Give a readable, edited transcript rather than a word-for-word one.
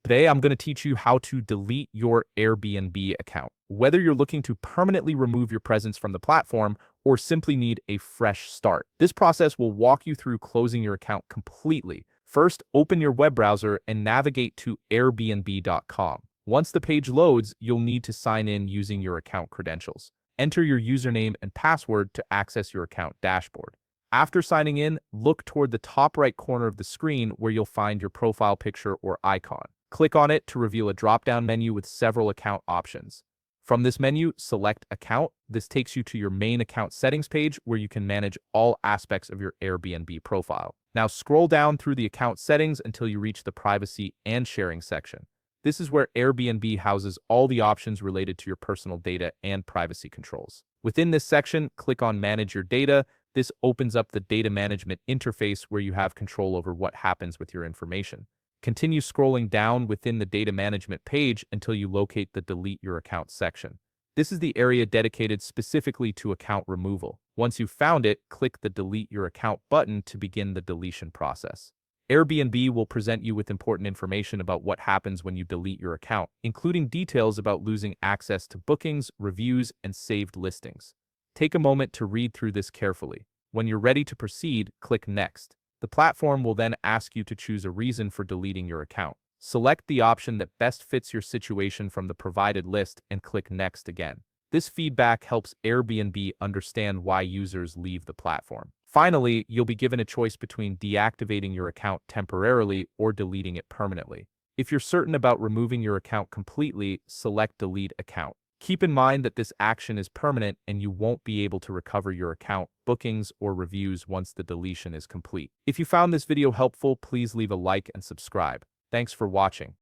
Today, I'm going to teach you how to delete your Airbnb account. Whether you're looking to permanently remove your presence from the platform or simply need a fresh start, this process will walk you through closing your account completely. First, open your web browser and navigate to Airbnb.com. Once the page loads, you'll need to sign in using your account credentials. Enter your username and password to access your account dashboard. After signing in, look toward the top right corner of the screen where you'll find your profile picture or icon. Click on it to reveal a drop-down menu with several account options. From this menu, select Account. This takes you to your main account settings page where you can manage all aspects of your Airbnb profile. Now scroll down through the account settings until you reach the Privacy and Sharing section. This is where Airbnb houses all the options related to your personal data and privacy controls. Within this section, click on Manage Your Data. This opens up the data management interface where you have control over what happens with your information. Continue scrolling down within the data management page until you locate the Delete Your Account section. This is the area dedicated specifically to account removal. Once you've found it, click the Delete Your Account button to begin the deletion process. Airbnb will present you with important information about what happens when you delete your account, including details about losing access to bookings, reviews, and saved listings. Take a moment to read through this carefully. When you're ready to proceed, click Next. The platform will then ask you to choose a reason for deleting your account. Select the option that best fits your situation from the provided list and click Next again. This feedback helps Airbnb understand why users leave the platform. Finally, you'll be given a choice between deactivating your account temporarily or deleting it permanently. If you're certain about removing your account completely, select Delete Account. Keep in mind that this action is permanent and you won't be able to recover your account, bookings, or reviews once the deletion is complete. If you found this video helpful, please leave a like and subscribe. Thanks for watching.